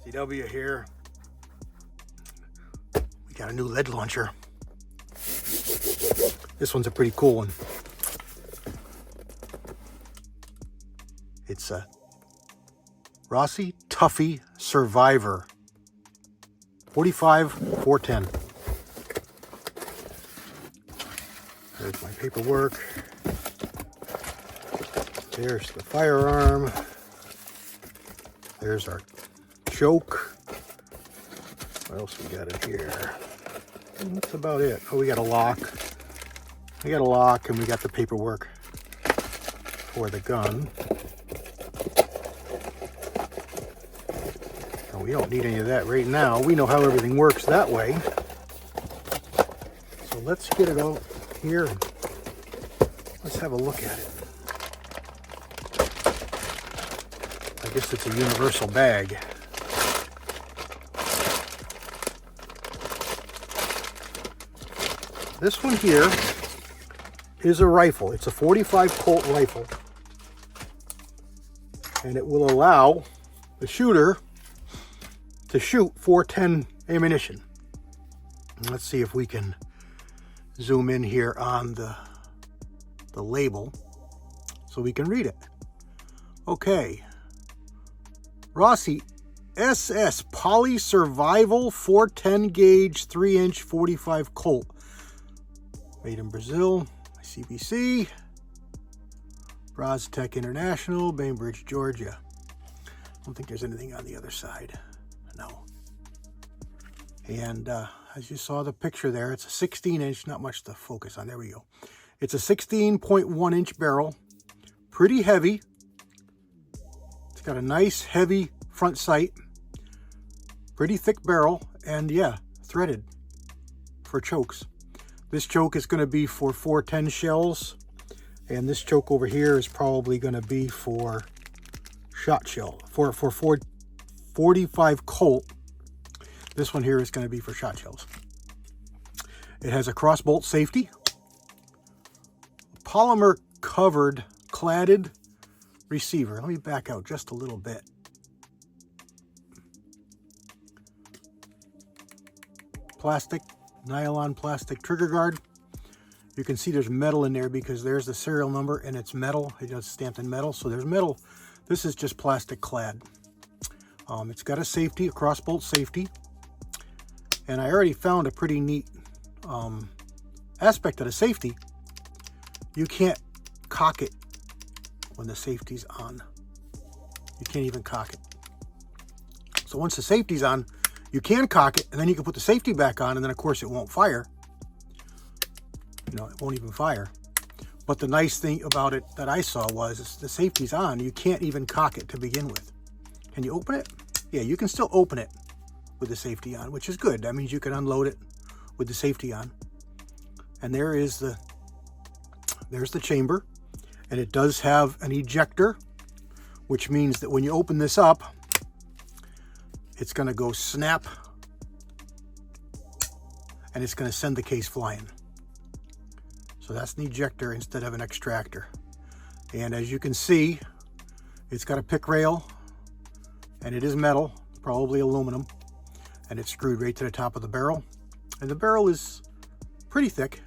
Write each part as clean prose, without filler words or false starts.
CW here. We got a new lead launcher. This one's a pretty cool one. It's a Rossi Tuffy Survivor 45-410. There's my paperwork. There's the firearm. There's our choke. What else we got in here? That's about it. Oh, we got a lock. We got a lock and we got the paperwork for the gun. And we don't need any of that right now. We know how everything works that way. So let's get it out here and let's have a look at it. I guess it's a universal bag. This one here is a rifle. It's a 45 Colt rifle. And it will allow the shooter to shoot 410 ammunition. Let's see if we can zoom in here on the label so we can read it. Okay. Rossi SS Poly Survival 410 gauge 3-inch 45 Colt. Made in Brazil, CBC, Rostec International, Bainbridge, Georgia. I don't think there's anything on the other side. No. And as you saw the picture there, it's a 16-inch, not much to focus on. There we go. It's a 16.1-inch barrel, pretty heavy. It's got a nice heavy front sight, pretty thick barrel, and yeah, threaded for chokes. This choke is going to be for 410 shells, and this choke over here is probably going to be for shot shell. For 45 Colt, this one here is going to be for shot shells. It has a cross bolt safety, polymer covered cladded receiver. Let me back out just a little bit. Plastic, nylon plastic trigger guard. You can see there's metal in there because there's the serial number and it's metal. It's stamped in metal, so there's metal. This is just plastic clad. It's got a safety, a cross bolt safety. And I already found a pretty neat aspect of the safety. You can't cock it when the safety's on. You can't even cock it. So once the safety's on, you can cock it, and then you can put the safety back on, and then of course it won't fire. You know, it won't even fire. But the nice thing about it that I saw was the safety's on. You can't even cock it to begin with. Can you open it? Yeah, you can still open it with the safety on, which is good. That means you can unload it with the safety on. And there's the chamber. And it does have an ejector, which means that when you open this up, it's going to go snap, and it's going to send the case flying. So that's an ejector instead of an extractor. And as you can see, it's got a pick rail, and it is metal, probably aluminum, and it's screwed right to the top of the barrel. And the barrel is pretty thick.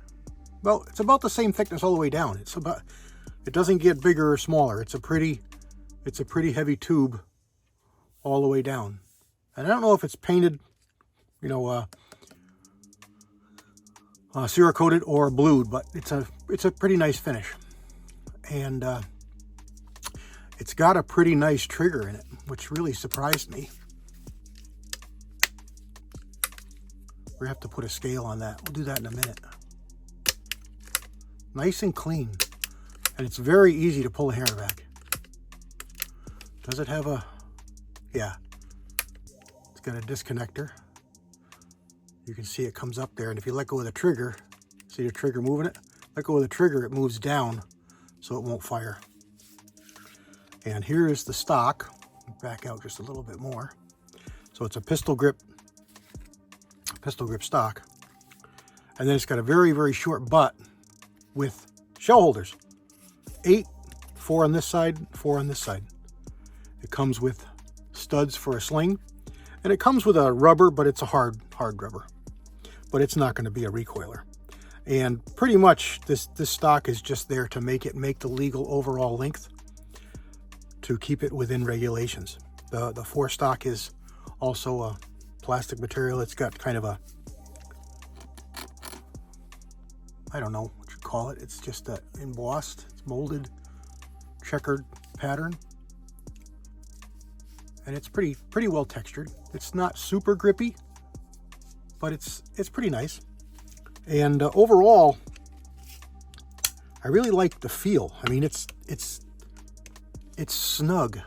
Well, it's about the same thickness all the way down. It doesn't get bigger or smaller. It's a pretty heavy tube all the way down. And I don't know if it's painted, you know, Cerakoted or blued, but it's a pretty nice finish. And it's got a pretty nice trigger in it, which really surprised me. We have to put a scale on that. We'll do that in a minute. Nice and clean. And it's very easy to pull the hammer back. Does it have a... Yeah. It's got a disconnector. You can see it comes up there, and if you let go of the trigger, see the trigger moving it? Let go of the trigger, it moves down so it won't fire. And here is the stock. Back out just a little bit more. So it's a pistol grip stock. And then it's got a very, very short butt with shell holders. 8, 4 on this side, 4 on this side. It comes with studs for a sling, And it comes with a rubber, but it's a hard rubber. But it's not going to be a recoiler. And pretty much this stock is just there to make the legal overall length to keep it within regulations. The 4 stock is also a plastic material. It's got kind of a, I don't know what you call it. It's just embossed, it's molded, checkered pattern. And it's pretty well textured. It's not super grippy, but it's pretty nice. And overall, I really like the feel. I mean, it's snug.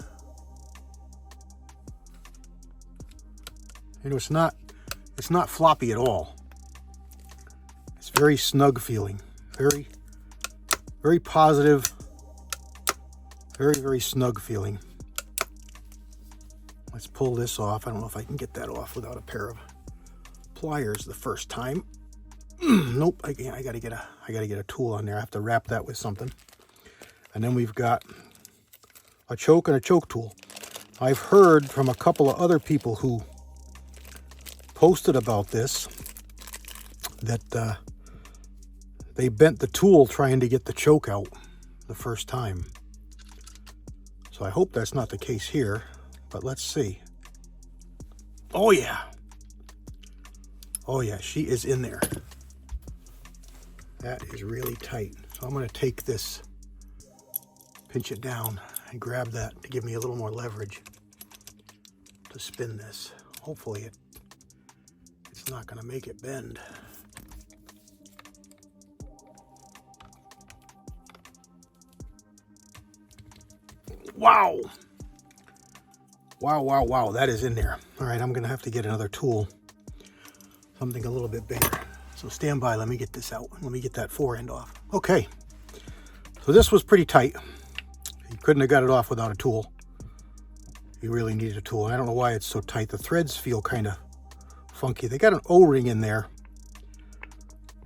You know, it's not floppy at all. It's very snug feeling. Very positive. Very snug feeling. Let's pull this off. I don't know if I can get that off without a pair of pliers the first time. Nope, I gotta get a tool on there. I have to wrap that with something. And then we've got a choke and a choke tool. I've heard from a couple of other people who posted about this that they bent the tool trying to get the choke out the first time. So I hope that's not the case here, but let's see. Oh yeah. Oh yeah, she is in there. That is really tight. So I'm going to take this, pinch it down, and grab that to give me a little more leverage to spin this. Hopefully it's not going to make it bend. Wow! Wow, that is in there. All right, I'm going to have to get another tool, something a little bit bigger. So stand by, let me get this out. Let me get that fore end off. Okay, so this was pretty tight. You couldn't have got it off without a tool. You really needed a tool. I don't know why it's so tight. The threads feel kind of funky. They got an O-ring in there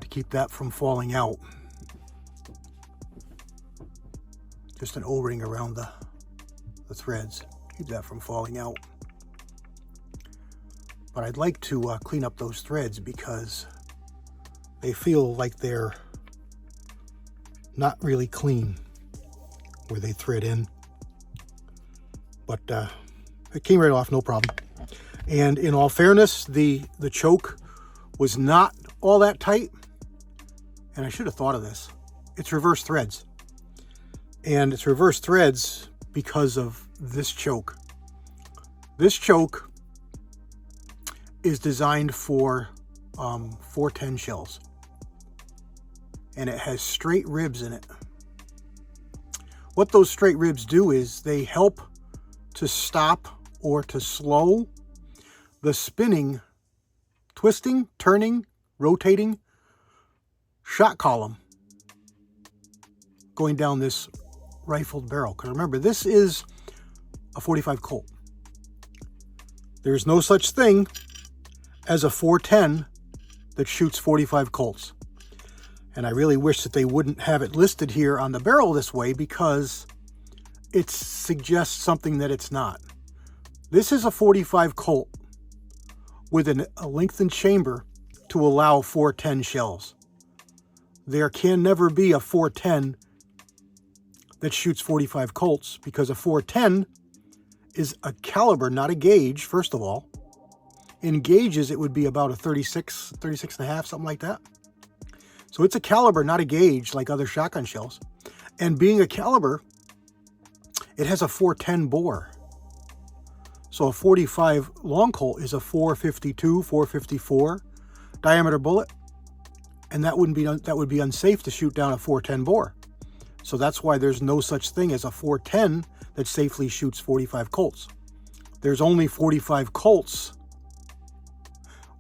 to keep that from falling out. Just an O-ring around the threads. Keep that from falling out. But I'd like to clean up those threads because they feel like they're not really clean where they thread in. But it came right off, no problem. And in all fairness, the choke was not all that tight. And I should have thought of this. It's reverse threads. And it's reverse threads because of this choke. This choke is designed for 410 shells. And it has straight ribs in it. What those straight ribs do is they help to stop or to slow the spinning, twisting, turning, rotating shot column going down this rifled barrel. Because remember, this is a 45 Colt. There's no such thing as a 410 that shoots 45 Colts. And I really wish that they wouldn't have it listed here on the barrel this way because it suggests something that it's not. This is a 45 Colt with a lengthened chamber to allow 410 shells. There can never be a 410 that shoots 45 Colts because a 410 is a caliber, not a gauge, first of all. In gauges, it would be about a 36 and a half, something like that. So it's a caliber, not a gauge like other shotgun shells. And being a caliber, it has a 410 bore. So a 45 long Colt is a 452, 454 diameter bullet. And that would be unsafe to shoot down a 410 bore. So that's why there's no such thing as a 410 that safely shoots 45 Colts. There's only 45 Colts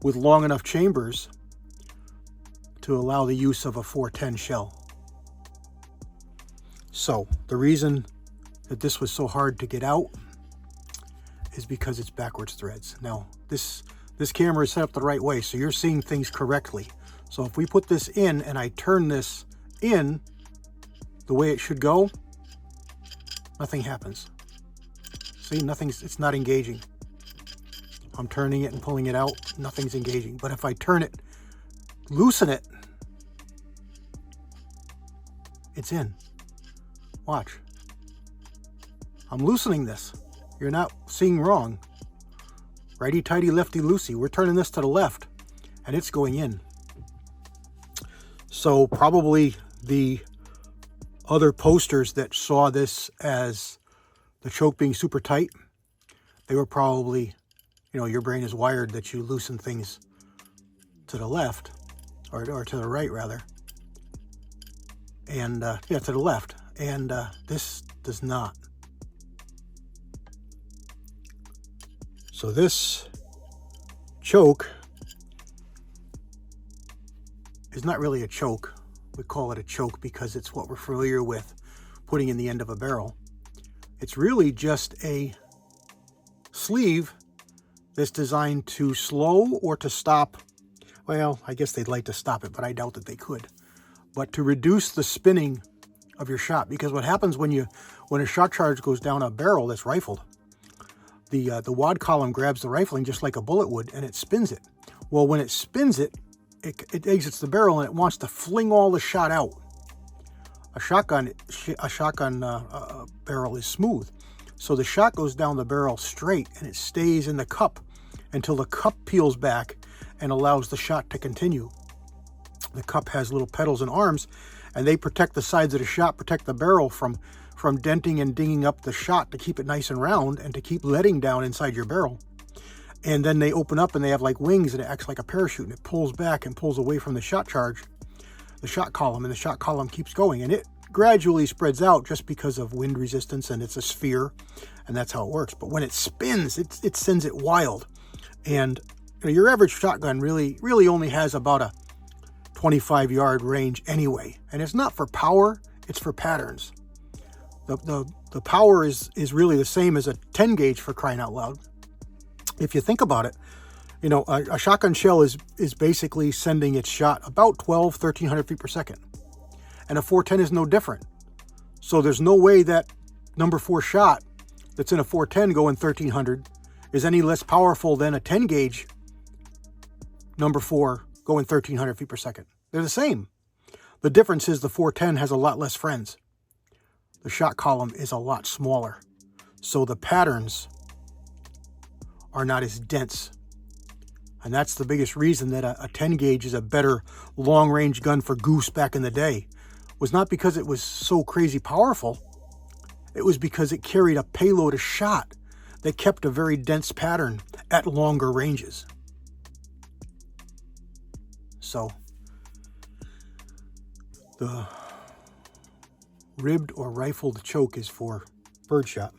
with long enough chambers to allow the use of a 410 shell. So the reason that this was so hard to get out is because it's backwards threads. Now this camera is set up the right way, so you're seeing things correctly. So if we put this in and I turn this in the way it should go, nothing happens. See, it's not engaging. I'm turning it and pulling it out, nothing's engaging. But if I turn it, loosen it, it's in. Watch. I'm loosening this. You're not seeing wrong. Righty-tighty, lefty-loosey. We're turning this to the left, and it's going in. So probably the other posters that saw this as the choke being super tight, they were probably, you know, your brain is wired that you loosen things to the left, or to the right rather. And yeah, to the left. And this does not. So this choke is not really a choke. We call it a choke because it's what we're familiar with putting in the end of a barrel. It's really just a sleeve that's designed to slow or to stop. Well, I guess they'd like to stop it, but I doubt that they could. But to reduce the spinning of your shot, because what happens when a shot charge goes down a barrel that's rifled, the wad column grabs the rifling just like a bullet would, and it spins it. Well, when it spins it, it exits the barrel and it wants to fling all the shot out. A shotgun barrel is smooth, so the shot goes down the barrel straight and it stays in the cup until the cup peels back and allows the shot to continue. The cup has little pedals and arms, and they protect the sides of the shot, protect the barrel from denting and dinging up the shot to keep it nice and round and to keep letting down inside your barrel. And then they open up and they have like wings, and it acts like a parachute, and it pulls back and pulls away from the shot charge, the shot column, and the shot column keeps going. And it gradually spreads out just because of wind resistance, and it's a sphere, and that's how it works. But when it spins, it sends it wild. And you know, your average shotgun really only has about a 25-yard range anyway. And it's not for power, it's for patterns. The power is really the same as a 10 gauge, for crying out loud. If you think about it, you know, a shotgun shell is basically sending its shot about 1,300 feet per second. And a 410 is no different. So there's no way that number 4 shot that's in a 410 going 1,300 is any less powerful than a 10 gauge number 4 going 1,300 feet per second. They're the same. The difference is the 410 has a lot less friends. The shot column is a lot smaller. So the patterns are not as dense. And that's the biggest reason that a 10 gauge is a better long range gun for goose back in the day. Was not because it was so crazy powerful. It was because it carried a payload of shot that kept a very dense pattern at longer ranges. So the ribbed or rifled choke is for birdshot.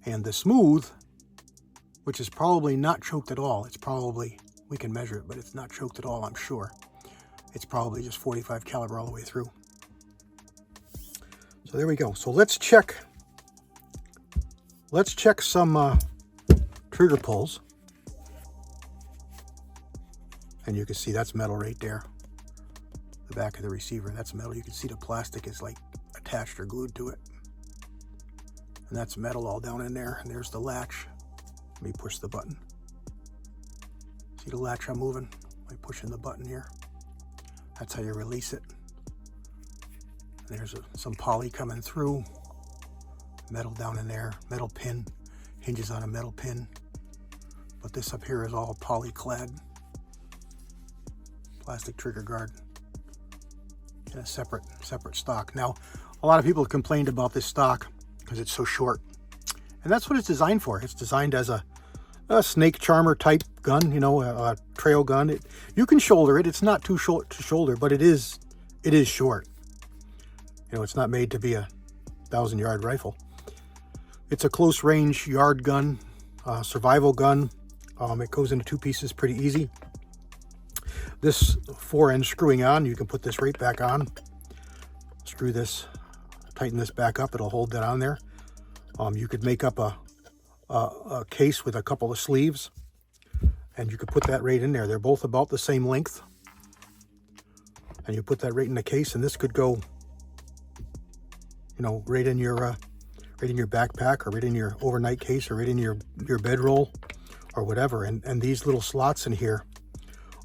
And the smooth, which is probably not choked at all. It's probably, we can measure it, but it's not choked at all, I'm sure. It's probably just 45 caliber all the way through. So there we go. So let's check some trigger pulls. And you can see that's metal right there. The back of the receiver, that's metal. You can see the plastic is like attached or glued to it. And that's metal all down in there. And there's the latch. Let me push the button. See the latch I'm moving? By pushing the button here. That's how you release it. And there's some poly coming through. Metal down in there. Metal pin. Hinges on a metal pin. But this up here is all poly clad. Plastic trigger guard. In a separate stock. Now, a lot of people have complained about this stock because it's so short. And that's what it's designed for. It's designed as a snake charmer type gun, you know, a trail gun. You can shoulder it. It's not too short to shoulder, but it is short. You know, it's not made to be a 1,000-yard rifle. It's a close range yard gun, survival gun. It goes into 2 pieces pretty easy. This 4-end screwing on, you can put this right back on. Screw this, tighten this back up. It'll hold that on there. You could make up a case with a couple of sleeves, and you could put that right in there. They're both about the same length, and you put that right in the case, and this could go, you know, right in your backpack, or right in your overnight case, or right in your bedroll, or whatever. And these little slots in here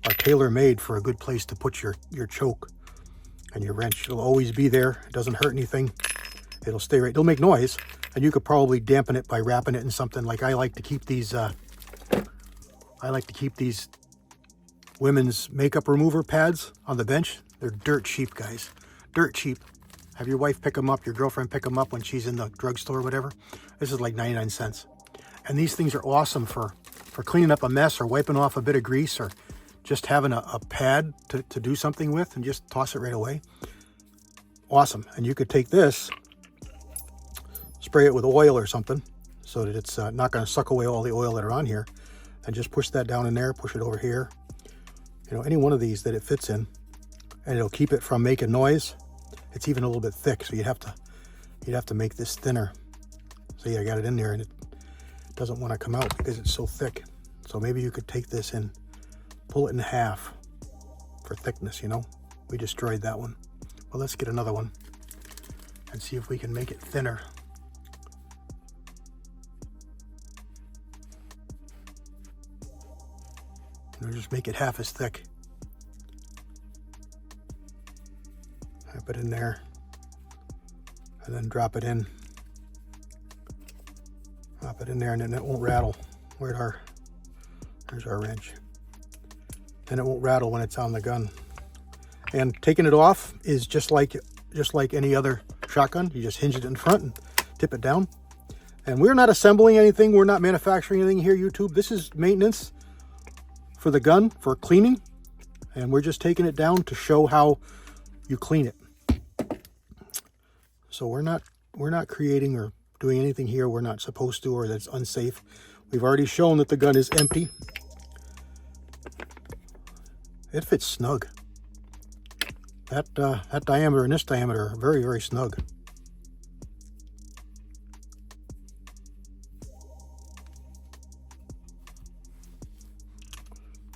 are tailor-made for a good place to put your choke and your wrench. It'll always be there. It doesn't hurt anything. It'll stay right. It'll make noise, and you could probably dampen it by wrapping it in something. Like I like to keep these women's makeup remover pads on the bench. They're dirt cheap, guys. Dirt cheap. Have your wife pick them up, your girlfriend pick them up when she's in the drugstore or whatever. This is like 99 cents. And these things are awesome for cleaning up a mess or wiping off a bit of grease or just having a pad to do something with and just toss it right away. Awesome. And you could take this, spray it with oil or something so that it's not going to suck away all the oil that are on here, and just push that down in there, push it over here. You know, any one of these that it fits in, and it'll keep it from making noise. It's even a little bit thick, so you'd have to make this thinner. So yeah, I got it in there, and it doesn't want to come out because it's so thick. So maybe you could take this and pull it in half for thickness, you know. We destroyed that one. Well, let's get another one and see if we can make it thinner. You know, just make it half as thick. Put it in there and then drop it in. Drop it in there, and then it won't rattle. There's our wrench. And it won't rattle when it's on the gun. And taking it off is just like any other shotgun. You just hinge it in front and tip it down. And we're not assembling anything. We're not manufacturing anything here, YouTube. This is maintenance for the gun, for cleaning. And we're just taking it down to show how you clean it. So we're not creating or doing anything here we're not supposed to, or that's unsafe. We've already shown that the gun is empty. It fits snug. That diameter and this diameter are very, very snug.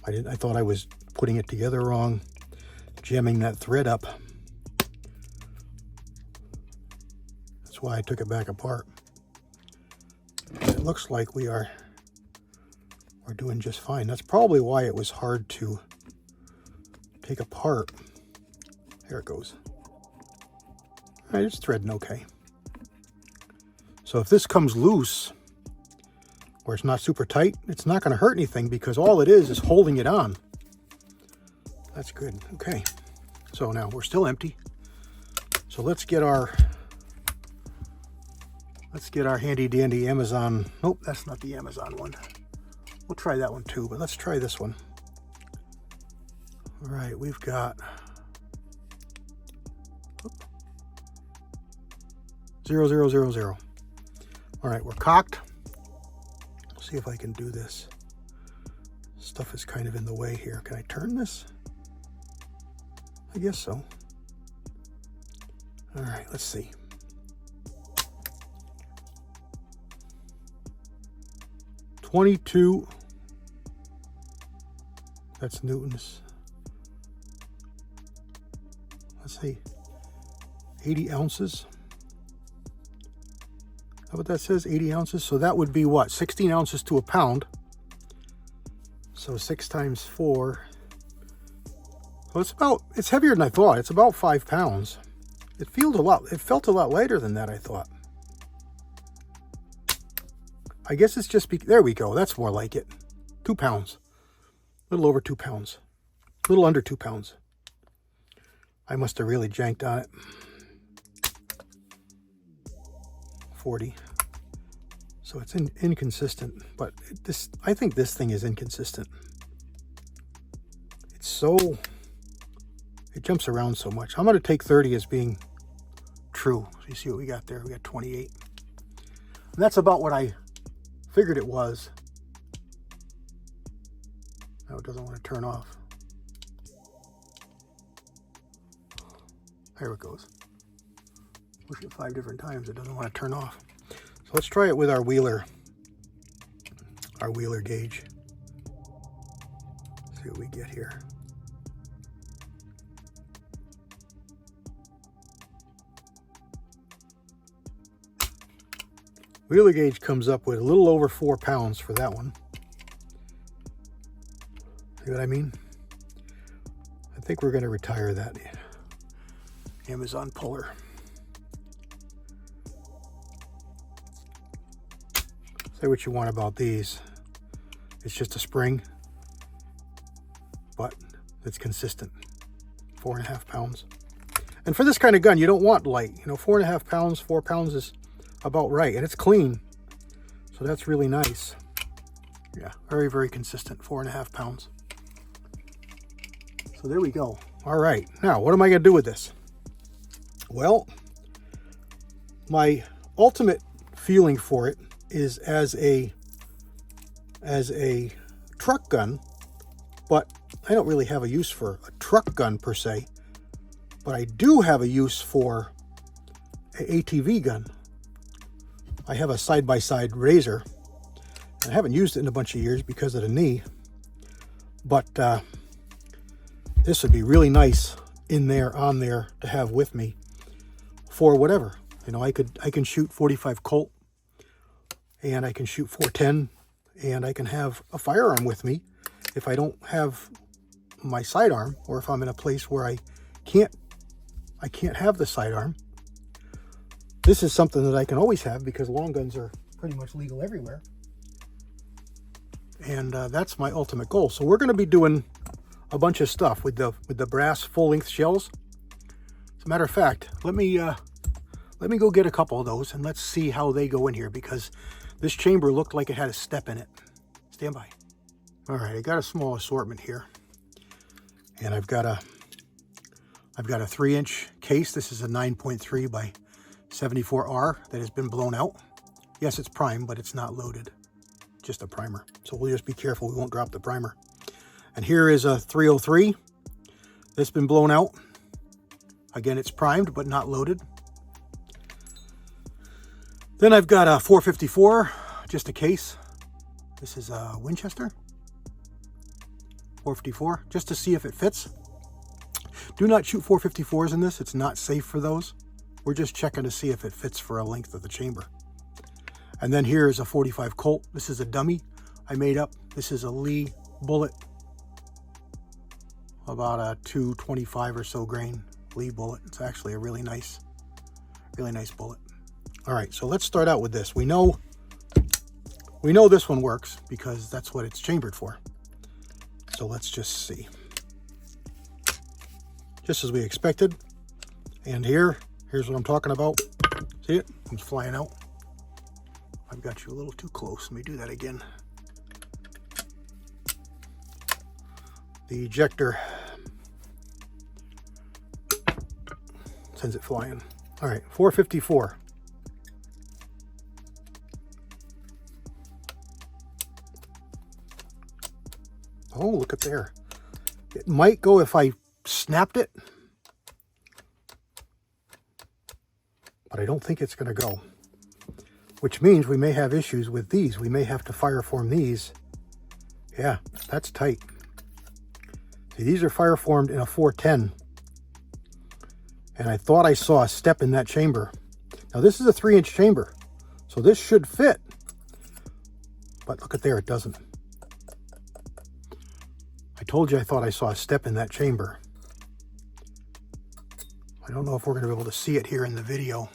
I thought I was putting it together wrong, jamming that thread up. That's why I took it back apart. It looks like we're doing just fine. That's probably why it was hard to take apart. There it goes. All right, it's threading okay. So if this comes loose, or it's not super tight, it's not going to hurt anything because all it is holding it on. That's good. Okay. So now we're still empty. So let's get our handy dandy Amazon. Nope, that's not the Amazon one. We'll try that one too, but let's try this one. All right, we've got 0000. All right, we're cocked. See if I can do this. Stuff is kind of in the way here. Can I turn this? I guess so. All right, let's see. .22. That's newtons. Let's see. 80 ounces. How about that says 80 ounces? So that would be what? 16 ounces to a pound. So 6 times 4. So it's heavier than I thought. It's about 5 pounds. It felt a lot lighter than that, I thought. I guess it's just, there we go. That's more like it. 2 pounds. A little over 2 pounds. A little under 2 pounds. I must have really janked on it. 40. So it's inconsistent, but I think this thing is inconsistent. It jumps around so much. I'm going to take 30 as being true. So you see what we got there? We got 28. And that's about what I figured it was. Now it doesn't want to turn off. There it goes. Push it 5 different times. It doesn't want to turn off. So let's try it with our wheeler gauge. See what we get here. Wheeler gauge comes up with a little over 4 pounds for that one. See what I mean? I think we're going to retire that Amazon puller. Say what you want about these. It's just a spring, but it's consistent. 4.5 pounds. And for this kind of gun, you don't want light. You know, 4.5 pounds, 4 pounds is about right. And it's clean. So that's really nice. Yeah, very, very consistent. 4.5 pounds. So there we go. All right. Now, what am I going to do with this? Well, my ultimate feeling for it is as a truck gun, but I don't really have a use for a truck gun per se, but I do have a use for an ATV gun. I have a side-by-side razor. I haven't used it in a bunch of years because of the knee, but this would be really nice in there, on there, to have with me for whatever. You know, I can shoot 45 Colt, and I can shoot 410, and I can have a firearm with me if I don't have my sidearm, or if I'm in a place where I can't have the sidearm. This is something that I can always have because long guns are pretty much legal everywhere. And that's my ultimate goal. So we're going to be doing a bunch of stuff with the brass full-length shells. As a matter of fact, let me go get a couple of those and let's see how they go in here, because this chamber looked like it had a step in it. Stand by. All right, I got a small assortment here, and I've got a 3-inch case. This is a 9.3 by 74R that has been blown out. Yes, it's primed, but it's not loaded. Just a primer. So we'll just be careful we won't drop the primer. And here is a 303 that's been blown out. Again, it's primed but not loaded. Then I've got a 454, just a case. This is a Winchester 454, just to see if it fits. Do not shoot 454s in this. It's not safe for those. We're just checking to see if it fits for a length of the chamber. And then here is a 45 Colt. This is a dummy I made up. This is a Lee bullet, about a 225 or so grain Lee bullet. It's actually a really nice bullet. All right, so let's start out with this. We know this one works because that's what it's chambered for. So let's just see. Just as we expected. And here's what I'm talking about. See it? It's flying out. I've got you a little too close. Let me do that again. The ejector sends it flying. All right, 454. Oh, look at there. It might go if I snapped it, but I don't think it's going to go. Which means we may have issues with these. We may have to fire form these. Yeah, that's tight. See, these are fire formed in a 410. And I thought I saw a step in that chamber. Now this is a 3-inch chamber, so this should fit. But look at there, it doesn't. I told you I thought I saw a step in that chamber. I don't know if we're going to be able to see it here in the video.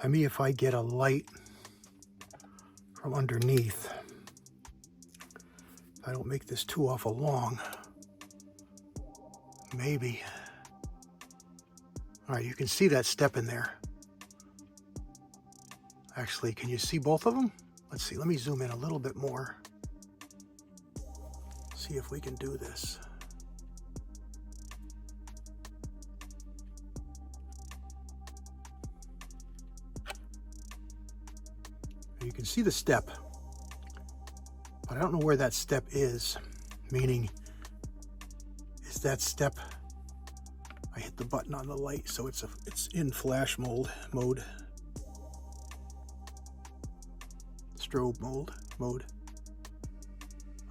I mean, if I get a light from underneath, if I don't make this too awful long, maybe. All right, you can see that step in there. Actually, can you see both of them? Let's see, let me zoom in a little bit more. See if we can do this. You can see the step, but I don't know where that step is. Meaning, is that step? I hit the button on the light, so it's in flash mode, strobe mode.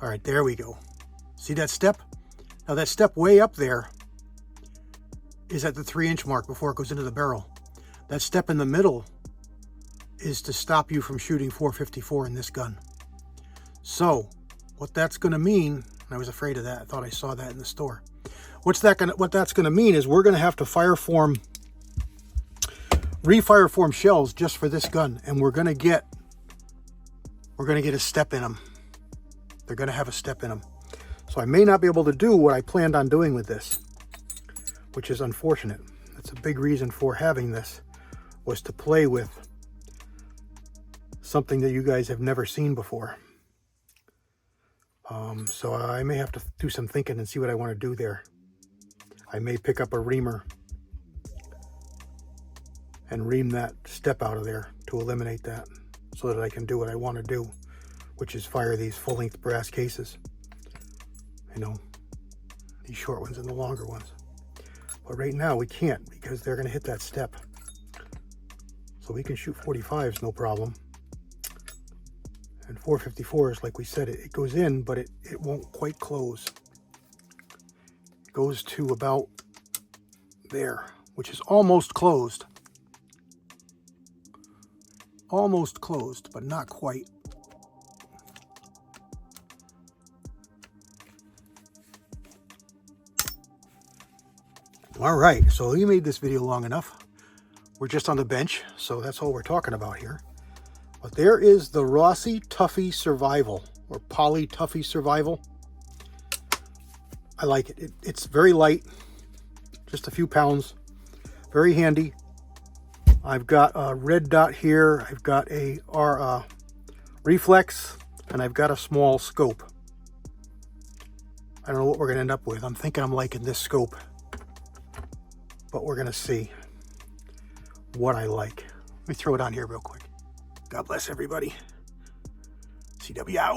All right, there we go. See that step? Now that step way up there is at the 3-inch mark before it goes into the barrel. That step in the middle is to stop you from shooting 454 in this gun. So what that's going to mean I was afraid of that. I thought I saw that in the store. What that's gonna mean is we're gonna have to re-fire form shells just for this gun, and we're gonna get a step in them. They're gonna have a step in them. So I may not be able to do what I planned on doing with this, which is unfortunate. That's a big reason for having this, was to play with something that you guys have never seen before. So I may have to do some thinking and see what I want to do there. I may pick up a reamer and ream that step out of there to eliminate that, so that I can do what I want to do, which is fire these full-length brass cases. You know, these short ones and the longer ones. But right now we can't, because they're going to hit that step. So we can shoot 45s, no problem. And 454s, like we said, it goes in, but it won't quite close. It goes to about there, which is almost closed. Almost closed, but not quite. All right, so you made this video long enough. We're just on the bench, so that's all we're talking about here. But there is the Rossi Tuffy Survival, or Poly Tuffy Survival. I like it. It's very light, just a few pounds, very handy. I've got a red dot here, I've got a reflex, and I've got a small scope. I don't know what we're going to end up with. I'm thinking I'm liking this scope, but we're going to see what I like. Let me throw it on here real quick. God bless everybody. CW out.